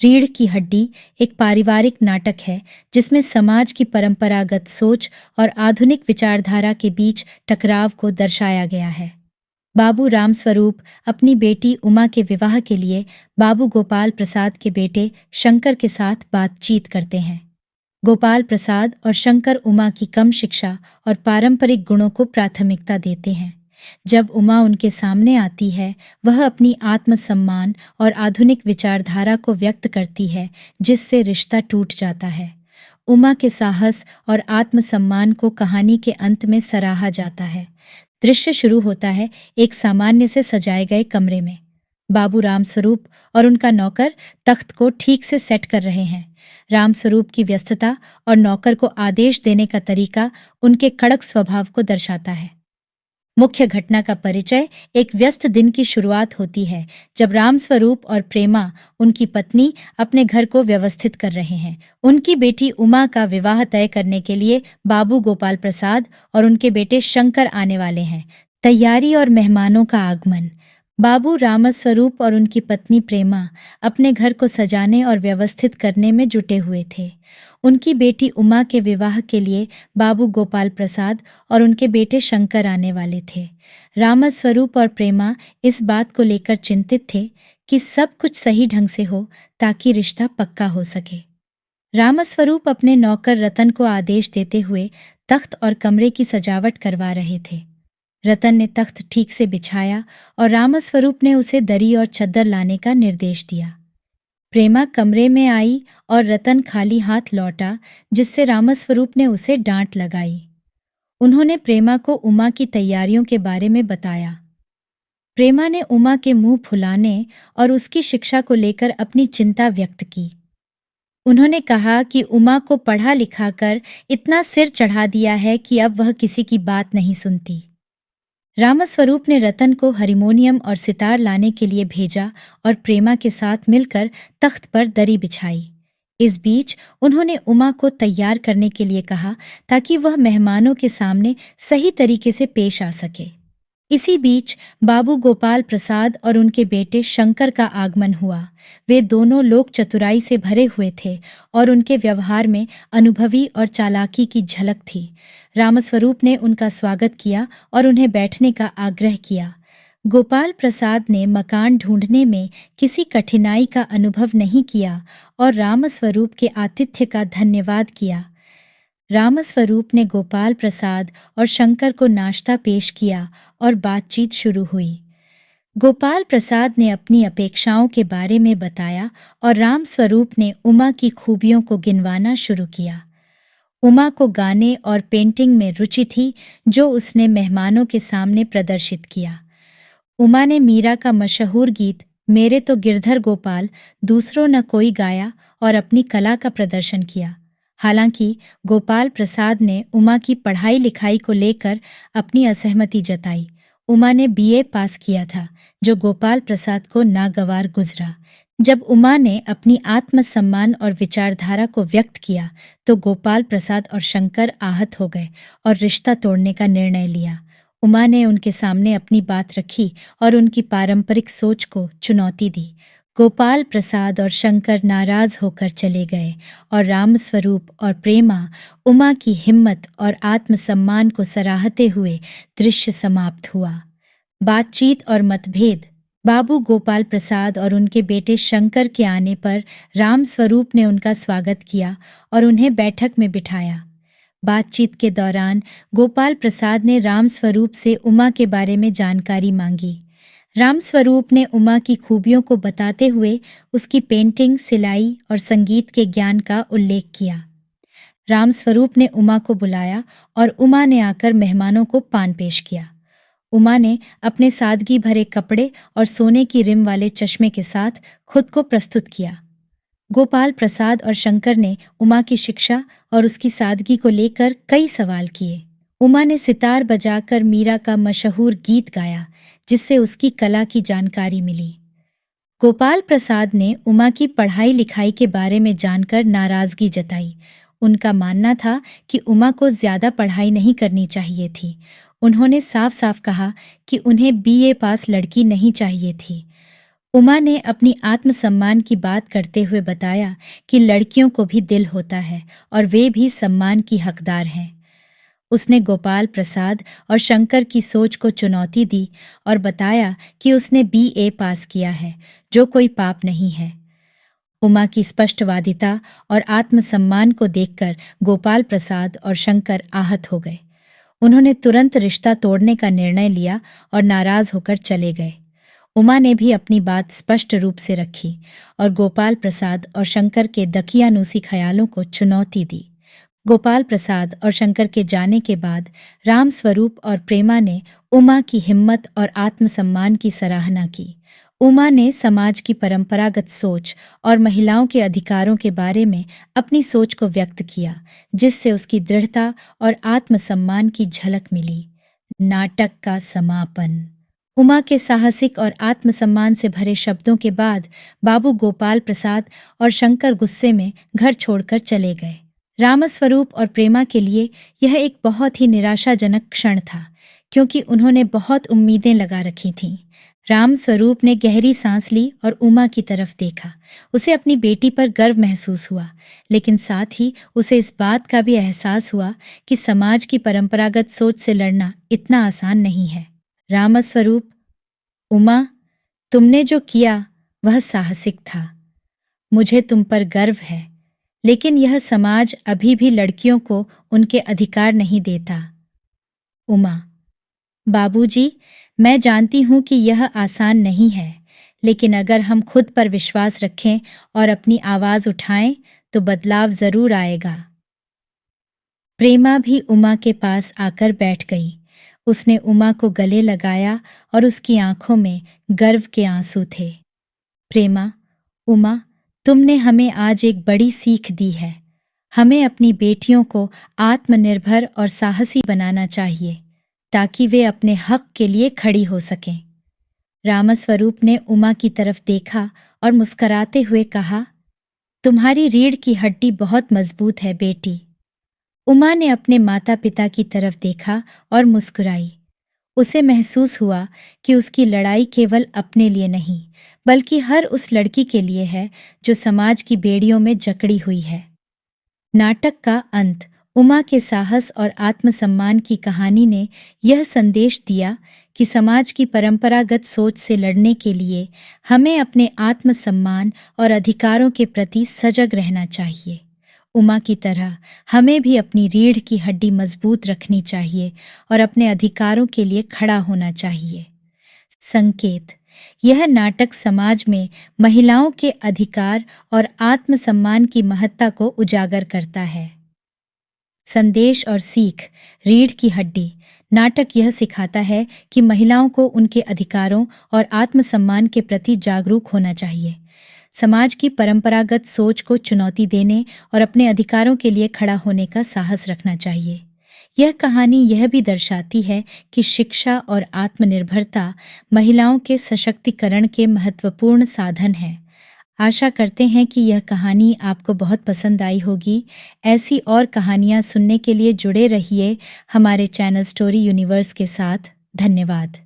रीढ़ की हड्डी एक पारिवारिक नाटक है जिसमें समाज की परंपरागत सोच और आधुनिक विचारधारा के बीच टकराव को दर्शाया गया है। बाबू रामस्वरूप अपनी बेटी उमा के विवाह के लिए बाबू गोपाल प्रसाद के बेटे शंकर के साथ बातचीत करते हैं। गोपाल प्रसाद और शंकर उमा की कम शिक्षा और पारंपरिक गुणों को प्राथमिकता देते हैं। जब उमा उनके सामने आती है, वह अपनी आत्मसम्मान और आधुनिक विचारधारा को व्यक्त करती है, जिससे रिश्ता टूट जाता है। उमा के साहस और आत्मसम्मान को कहानी के अंत में सराहा जाता है। दृश्य शुरू होता है एक सामान्य से सजाए गए कमरे में। बाबू रामस्वरूप और उनका नौकर तख्त को ठीक से सेट कर रहे हैं। रामस्वरूप की व्यस्तता और नौकर को आदेश देने का तरीका उनके कड़क स्वभाव को दर्शाता है। मुख्य घटना का परिचय एक व्यस्त दिन की शुरुआत होती है, जब रामस्वरूप और प्रेमा, उनकी पत्नी, अपने घर को व्यवस्थित कर रहे हैं। उनकी बेटी उमा का विवाह तय करने के लिए बाबू गोपाल प्रसाद और उनके बेटे शंकर आने वाले हैं। तैयारी और मेहमानों का आगमन। बाबू रामस्वरूप और उनकी पत्नी प्रेमा अपने घर को सजाने और व्यवस्थित करने में जुटे हुए थे। उनकी बेटी उमा के विवाह के लिए बाबू गोपाल प्रसाद और उनके बेटे शंकर आने वाले थे। रामस्वरूप और प्रेमा इस बात को लेकर चिंतित थे कि सब कुछ सही ढंग से हो ताकि रिश्ता पक्का हो सके। रामस्वरूप अपने नौकर रतन को आदेश देते हुए तख्त और कमरे की सजावट करवा रहे थे। रतन ने तख्त ठीक से बिछाया और रामस्वरूप ने उसे दरी और चद्दर लाने का निर्देश दिया। प्रेमा कमरे में आई और रतन खाली हाथ लौटा, जिससे रामस्वरूप ने उसे डांट लगाई। उन्होंने प्रेमा को उमा की तैयारियों के बारे में बताया। प्रेमा ने उमा के मुंह फुलाने और उसकी शिक्षा को लेकर अपनी चिंता व्यक्त की। उन्होंने कहा कि उमा को पढ़ा लिखा कर इतना सिर चढ़ा दिया है कि अब वह किसी की बात नहीं सुनती। रामस्वरूप ने रतन को हारमोनियम और सितार लाने के लिए भेजा और प्रेमा के साथ मिलकर तख्त पर दरी बिछाई। इस बीच उन्होंने उमा को तैयार करने के लिए कहा ताकि वह मेहमानों के सामने सही तरीके से पेश आ सके। इसी बीच बाबू गोपाल प्रसाद और उनके बेटे शंकर का आगमन हुआ। वे दोनों लोक चतुराई से भरे हुए थे और उनके व्यवहार में अनुभवी और चालाकी की झलक थी। रामस्वरूप ने उनका स्वागत किया और उन्हें बैठने का आग्रह किया। गोपाल प्रसाद ने मकान ढूंढने में किसी कठिनाई का अनुभव नहीं किया और रामस्वरूप के आतिथ्य का धन्यवाद किया। रामस्वरूप ने गोपाल प्रसाद और शंकर को नाश्ता पेश किया और बातचीत शुरू हुई। गोपाल प्रसाद ने अपनी अपेक्षाओं के बारे में बताया और रामस्वरूप ने उमा की खूबियों को गिनवाना शुरू किया। उमा को गाने और पेंटिंग में रुचि थी, जो उसने मेहमानों के सामने प्रदर्शित किया। उमा ने मीरा का मशहूर गीत मेरे तो गिरधर गोपाल दूसरों न कोई गाया और अपनी कला का प्रदर्शन किया। हालांकि गोपाल प्रसाद ने उमा की पढ़ाई लिखाई को लेकर अपनी असहमति जताई। उमा ने बीए पास किया था, जो गोपाल प्रसाद को नागवार गुजरा। जब उमा ने अपनी आत्मसम्मान और विचारधारा को व्यक्त किया, तो गोपाल प्रसाद और शंकर आहत हो गए और रिश्ता तोड़ने का निर्णय लिया। उमा ने उनके सामने अपनी बात रखी और उनकी पारंपरिक सोच को चुनौती दी। गोपाल प्रसाद और शंकर नाराज होकर चले गए और रामस्वरूप और प्रेमा उमा की हिम्मत और आत्मसम्मान को सराहते हुए दृश्य समाप्त हुआ। बातचीत और मतभेद। बाबू गोपाल प्रसाद और उनके बेटे शंकर के आने पर रामस्वरूप ने उनका स्वागत किया और उन्हें बैठक में बिठाया। बातचीत के दौरान गोपाल प्रसाद ने रामस्वरूप से उमा के बारे में जानकारी मांगी। रामस्वरूप ने उमा की खूबियों को बताते हुए उसकी पेंटिंग, सिलाई और संगीत के ज्ञान का उल्लेख किया। रामस्वरूप ने उमा को बुलाया और उमा ने आकर मेहमानों को पान पेश किया। उमा ने अपने सादगी भरे कपड़े और सोने की रिम वाले चश्मे के साथ खुद को प्रस्तुत किया। गोपाल प्रसाद और शंकर ने उमा की शिक्षा और उसकी सादगी को लेकर कई सवाल किए। उमा ने सितार बजाकर मीरा का मशहूर गीत गाया, जिससे उसकी कला की जानकारी मिली। गोपाल प्रसाद ने उमा की पढ़ाई लिखाई के बारे में जानकर नाराजगी जताई। उनका मानना था कि उमा को ज्यादा पढ़ाई नहीं करनी चाहिए थी। उन्होंने साफ साफ कहा कि उन्हें बीए पास लड़की नहीं चाहिए थी। उमा ने अपनी आत्मसम्मान की बात करते हुए बताया कि लड़कियों को भी दिल होता है और वे भी सम्मान की हकदार हैं। उसने गोपाल प्रसाद और शंकर की सोच को चुनौती दी और बताया कि उसने बीए पास किया है, जो कोई पाप नहीं है। उमा की स्पष्टवादिता और आत्मसम्मान को देखकर गोपाल प्रसाद और शंकर आहत हो गए। उन्होंने तुरंत रिश्ता तोड़ने का निर्णय लिया और नाराज होकर चले गए। उमा ने भी अपनी बात स्पष्ट रूप से रखी और गोपाल प्रसाद और शंकर के दकियानूसी ख्यालों को चुनौती दी। गोपाल प्रसाद और शंकर के जाने के बाद राम स्वरूप और प्रेमा ने उमा की हिम्मत और आत्मसम्मान की सराहना की। उमा ने समाज की परंपरागत सोच और महिलाओं के अधिकारों के बारे में अपनी सोच को व्यक्त किया, जिससे उसकी दृढ़ता और आत्मसम्मान की झलक मिली। नाटक का समापन। उमा के साहसिक और आत्मसम्मान से भरे शब्दों के बाद बाबू गोपाल प्रसाद और शंकर गुस्से में घर छोड़कर चले गए। रामस्वरूप और प्रेमा के लिए यह एक बहुत ही निराशाजनक क्षण था, क्योंकि उन्होंने बहुत उम्मीदें लगा रखी थीं। रामस्वरूप ने गहरी सांस ली और उमा की तरफ देखा। उसे अपनी बेटी पर गर्व महसूस हुआ, लेकिन साथ ही उसे इस बात का भी एहसास हुआ कि समाज की परंपरागत सोच से लड़ना इतना आसान नहीं है। रामस्वरूप, उमा, तुमने जो किया वह साहसिक था। मुझे तुम पर गर्व है, लेकिन यह समाज अभी भी लड़कियों को उनके अधिकार नहीं देता। उमा, बाबूजी, मैं जानती हूँ कि यह आसान नहीं है, लेकिन अगर हम खुद पर विश्वास रखें और अपनी आवाज़ उठाएं, तो बदलाव जरूर आएगा। प्रेमा भी उमा के पास आकर बैठ गई। उसने उमा को गले लगाया और उसकी आंखों में गर्व के आंसू थे। प्रेमा, उमा, तुमने हमें आज एक बड़ी सीख दी है। हमें अपनी बेटियों को आत्मनिर्भर और साहसी बनाना चाहिए, ताकि वे अपने हक के लिए खड़ी हो सकें। रामस्वरूप ने उमा की तरफ देखा और मुस्कराते हुए कहा, तुम्हारी रीढ़ की हड्डी बहुत मजबूत है बेटी। उमा ने अपने माता पिता की तरफ देखा और मुस्कुराई। उसे महसूस हुआ कि उसकी लड़ाई केवल अपने लिए नहीं, बल्कि हर उस लड़की के लिए है जो समाज की बेड़ियों में जकड़ी हुई है। नाटक का अंत। उमा के साहस और आत्मसम्मान की कहानी ने यह संदेश दिया कि समाज की परंपरागत सोच से लड़ने के लिए हमें अपने आत्मसम्मान और अधिकारों के प्रति सजग रहना चाहिए। उमा की तरह हमें भी अपनी रीढ़ की हड्डी मजबूत रखनी चाहिए और अपने अधिकारों के लिए खड़ा होना चाहिए। संकेत। यह नाटक समाज में महिलाओं के अधिकार और आत्मसम्मान की महत्ता को उजागर करता है। संदेश और सीख। रीढ़ की हड्डी। नाटक यह सिखाता है कि महिलाओं को उनके अधिकारों और आत्मसम्मान के प्रति जागरूक होना चाहिए, समाज की परंपरागत सोच को चुनौती देने और अपने अधिकारों के लिए खड़ा होने का साहस रखना चाहिए। यह कहानी यह भी दर्शाती है कि शिक्षा और आत्मनिर्भरता महिलाओं के सशक्तिकरण के महत्वपूर्ण साधन हैं। आशा करते हैं कि यह कहानी आपको बहुत पसंद आई होगी। ऐसी और कहानियाँ सुनने के लिए जुड़े रहिए हमारे चैनल स्टोरी यूनिवर्स के साथ। धन्यवाद।